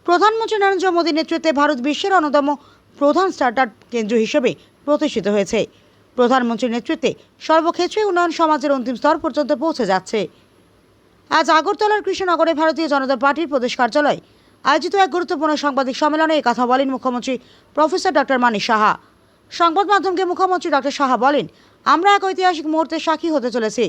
প্রধানমন্ত্রী নরেন্দ্র মোদীর নেতৃত্বে ভারত বিশ্বের অন্যতম প্রধান স্টার্টআপ কেন্দ্র হিসেবে প্রতিষ্ঠিত হয়েছে। প্রধানমন্ত্রীর নেতৃত্বে সর্বক্ষেত্রে উন্নয়ন সমাজের অন্তিম স্তর পর্যন্ত পৌঁছে যাচ্ছে। আজ আগরতলার কৃষ্ণনগরে ভারতীয় জনতা পার্টির প্রদেশ কার্যালয় আয়োজিত এক গুরুত্বপূর্ণ সাংবাদিক সম্মেলনে এই কথা বলেন মুখ্যমন্ত্রী প্রফেসর ডক্টর মানিক সাহা। সংবাদ মাধ্যমকে মুখ্যমন্ত্রী ডক্টর সাহা বলেন, আমরা এক ঐতিহাসিক মুহূর্তের সাক্ষী হতে চলেছি।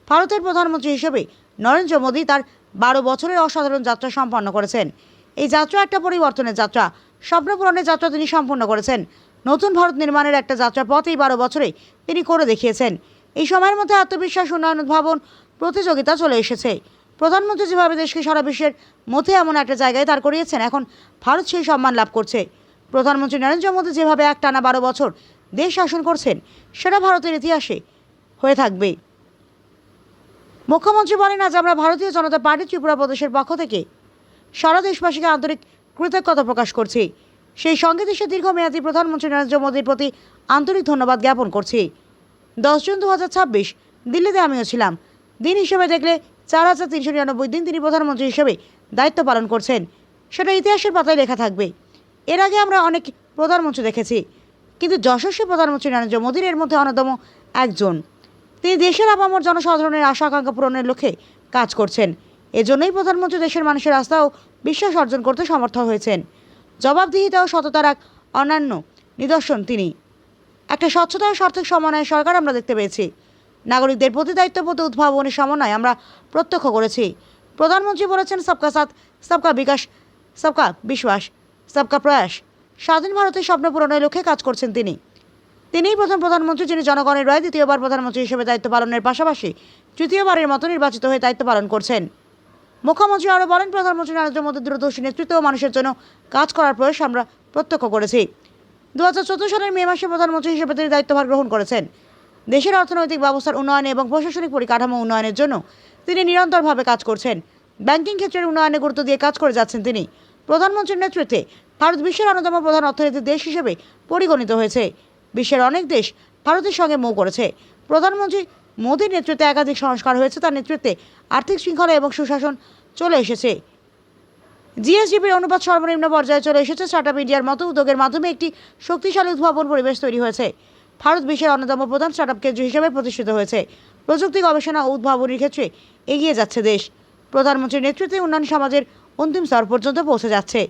ভারতের প্রধানমন্ত্রী হিসেবে নরেন্দ্র মোদী তার 12 বছরের অসাধারণ যাত্রা সম্পন্ন করেছেন। এই যাত্রা একটা পরিবর্তনের যাত্রা, স্বপ্ন পূরণের যাত্রা তিনি সম্পন্ন করেছেন। নতুন ভারত নির্মাণের একটা যাত্রা পথ এই 12 বছরে তিনি করে দেখিয়েছেন। এই সময়ের মধ্যে আত্মবিশ্বাস, উন্নয়ন, উদ্ভাবন, প্রতিযোগিতা চলে এসেছে। প্রধানমন্ত্রী যেভাবে দেশকে সারা বিশ্বের মধ্যে এমন একটা জায়গায় দাঁড় করিয়েছেন, এখন ভারত সেই সম্মান লাভ করছে। প্রধানমন্ত্রী নরেন্দ্র মোদী যেভাবে একটানা 12 বছর দেশ শাসন করছেন, সেটা ভারতের ইতিহাসে হয়ে থাকবে। মুখ্যমন্ত্রী বলেন, আজ আমরা ভারতীয় জনতা পার্টি ত্রিপুরা প্রদেশের পক্ষ থেকে সারা দেশবাসীকে আন্তরিক কৃতজ্ঞতা প্রকাশ করছি। সেই সঙ্গে দেশের দীর্ঘমেয়াদী প্রধানমন্ত্রী নরেন্দ্র মোদীর প্রতি আন্তরিক ধন্যবাদ জ্ঞাপন করছি। 10 জুন 2026 দিল্লিতে আমিও ছিলাম। দিন হিসেবে দেখলে 4399 দিন তিনি প্রধানমন্ত্রী হিসেবে দায়িত্ব পালন করছেন। সেটা ইতিহাসের পাতায় লেখা থাকবে। এর আগে আমরা অনেক প্রধানমন্ত্রী দেখেছি, কিন্তু যশস্বী প্রধানমন্ত্রী নরেন্দ্র মোদীর এর মধ্যে অন্যতম একজন। তিনি দেশের আপামর জনসাধারণের আশা আকাঙ্ক্ষা পূরণের লক্ষ্যে কাজ করছেন। এজন্যই প্রধানমন্ত্রী দেশের মানুষের আস্থা ও বিশ্বাস অর্জন করতে সমর্থ হয়েছেন। জবাবদিহিতা ও সততার এক অনন্য নিদর্শন তিনি। একটা স্বচ্ছতা ও সার্থক সমন্বয়ের সরকার আমরা দেখতে পেয়েছি। নাগরিকদের প্রতি দায়িত্ববোধ, উদ্ভাবনের সমন্বয় আমরা প্রত্যক্ষ করেছি। প্রধানমন্ত্রী বলেছেন, সবকা সাথ, সবকা বিকাশ, সবকা বিশ্বাস, সবকা প্রয়াস। স্বাধীন ভারতের স্বপ্ন পূরণের লক্ষ্যে কাজ করছেন তিনি। তিনিই প্রথম প্রধানমন্ত্রী যিনি জনগণের রায় দ্বিতীয়বার প্রধানমন্ত্রী হিসেবে দায়িত্ব পালনের পাশাপাশি তৃতীয়বারের মতো নির্বাচিত হয়ে দায়িত্ব পালন করছেন। মুখ্যমন্ত্রী আরও বলেন, প্রধানমন্ত্রী নরেন্দ্র মোদীর দূরদর্শী নেতৃত্ব ও মানুষের জন্য কাজ করার প্রয়াস আমরা প্রত্যক্ষ করেছি। 2014 সালের মে মাসে প্রধানমন্ত্রী হিসেবে তিনি দায়িত্বভার গ্রহণ করেছেন। দেশের অর্থনৈতিক ব্যবস্থার উন্নয়নে এবং প্রশাসনিক পরিকাঠামো উন্নয়নের জন্য তিনি নিরন্তরভাবে কাজ করছেন। ব্যাংকিং ক্ষেত্রের উন্নয়নে গুরুত্ব দিয়ে কাজ করে যাচ্ছেন তিনি। প্রধানমন্ত্রীর নেতৃত্বে ভারত বিশ্বের অন্যতম প্রধান অর্থনৈতিক দেশ হিসেবে পরিগণিত হয়েছে। বিশ্বের অনেক দেশ ভারতের সঙ্গে মুখ করেছে। প্রধানমন্ত্রী মোদীর নেতৃত্বে একাধিক সংস্কার হয়েছে। তার নেতৃত্বে আর্থিক শৃঙ্খলা এবং সুশাসন চলে এসেছে। জিএসডিপির অনুপাত সর্বনিম্ন পর্যায়ে চলে এসেছে। স্টার্টআপ ইন্ডিয়ার মতো উদ্যোগের মাধ্যমে একটি শক্তিশালী উদ্ভাবন পরিবেশ তৈরি হয়েছে। ভারত বিশ্বের অন্যতম প্রধান স্টার্টআপ কেন্দ্র হিসেবে প্রতিষ্ঠিত হয়েছে। প্রযুক্তি, গবেষণা ও উদ্ভাবনের ক্ষেত্রে এগিয়ে যাচ্ছে দেশ। প্রধানমন্ত্রীর নেতৃত্বে উন্নয়ন সমাজের অন্তিম স্তর পর্যন্ত পৌঁছে যাচ্ছে।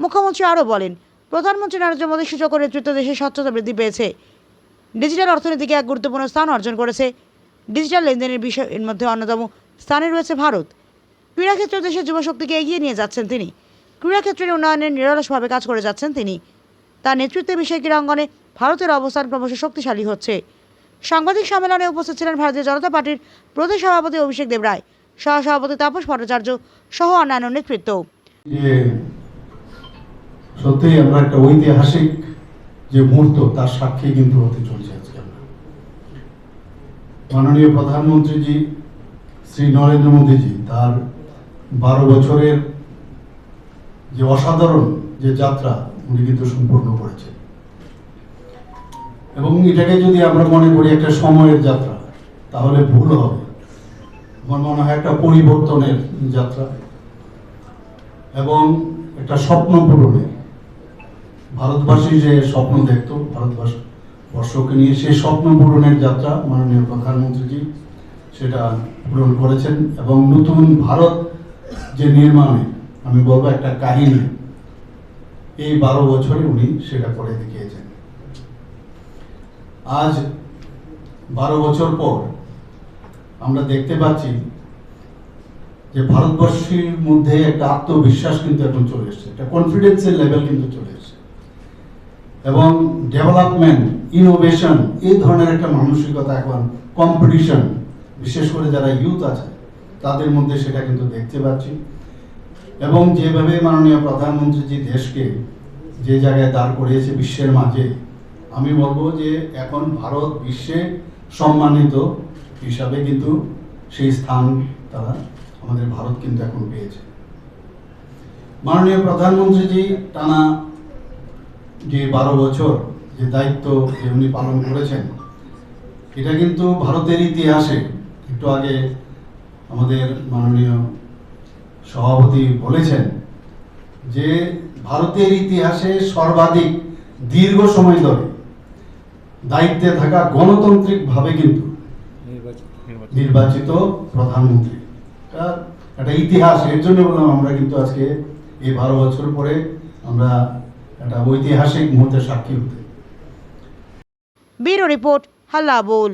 মুখ্যমন্ত্রী আরও বলেন, প্রধানমন্ত্রী নরেন্দ্র মোদীর সূচক নেতৃত্ব দেশের স্বচ্ছতা বৃদ্ধি পেয়েছে। ডিজিটাল অর্থনীতিকে এক গুরুত্বপূর্ণ স্থান অর্জন করেছে। ডিজিটাল লেনদেনের বিষয়ের মধ্যে অন্যতম স্থানে রয়েছে ভারত। ক্রীড়াক্ষেত্রে দেশের যুবশক্তিকে এগিয়ে নিয়ে যাচ্ছেন তিনি। ক্রীড়াক্ষেত্রের উন্নয়নে নিরলসভাবে কাজ করে যাচ্ছেন তিনি। তার নেতৃত্বে বিশ্বের ক্রীড়াঙ্গনে ভারতের অবস্থান ক্রমশ শক্তিশালী হচ্ছে। সাংবাদিক সম্মেলনে উপস্থিত ছিলেন ভারতীয় জনতা পার্টির প্রদেশ সভাপতি অভিষেক দেব রায়, সহসভাপতি তাপস ভট্টাচার্য সহ অন্যান্য নেতৃত্ব। সত্যি আমরা একটা ঐতিহাসিক যে মুহূর্ত তার সাক্ষী কিন্তু হতে চলছে আজকে আমরা। মাননীয় প্রধানমন্ত্রীজি শ্রী নরেন্দ্র মোদীজি তার 12 বছরের যে অসাধারণ যে যাত্রা উনি কিন্তু সম্পূর্ণ করেছেন, এবং এটাকে যদি আমরা মনে করি একটা সময়ের যাত্রা তাহলে ভুল হবে। আমার মনে হয় একটা পরিবর্তনের যাত্রা এবং একটা স্বপ্ন পূরণের। ভারতবাসী যে স্বপ্ন দেখত ভারতবর্ষকে নিয়ে, সেই স্বপ্ন পূরণের যাত্রা মাননীয় প্রধানমন্ত্রীজি সেটা পূরণ করেছেন। এবং নতুন ভারত যে নির্মাণে আমি বলবো একটা কাহিনী, এই 12 বছরে উনি সেটা করে দেখিয়েছেন। আজ 12 বছর পর আমরা দেখতে পাচ্ছি যে ভারতবর্ষের মধ্যে একটা আত্মবিশ্বাস কিন্তু এখন চলে এসছে, একটা কনফিডেন্সের লেভেল কিন্তু চলে এসছে, এবং ডেভেলপমেন্ট, ইনোভেশন, এই ধরনের একটা মানসিকতা, এখন কম্পিটিশন, বিশেষ করে যারা ইউথ আছে তাদের মধ্যে সেটা কিন্তু দেখতে পাচ্ছি। এবং যেভাবে মাননীয় প্রধানমন্ত্রীজি দেশকে যে জায়গায় দাঁড় করিয়েছে বিশ্বের মাঝে, আমি বলবো যে এখন ভারত বিশ্বে সম্মানিত হিসাবে কিন্তু সেই স্থান তারা আমাদের ভারত কিন্তু এখন পেয়েছে। মাননীয় প্রধানমন্ত্রীজি টানা যে 12 বছর যে দায়িত্ব যে উনি পালন করেছেন, এটা কিন্তু ভারতের ইতিহাসে, একটু আগে আমাদের মাননীয় সভাপতি বলেছেন যে ভারতের ইতিহাসে সর্বাধিক দীর্ঘ সময় ধরে দায়িত্বে থাকা গণতান্ত্রিকভাবে কিন্তু নির্বাচিত প্রধানমন্ত্রী। একটা ইতিহাস, এর জন্য বললাম আমরা কিন্তু আজকে এই 12 বছর পরে আমরা একটা ঐতিহাসিক মুহূর্তের সাক্ষী হতে। ব্যুরো রিপোর্ট, হাল্লা বোল।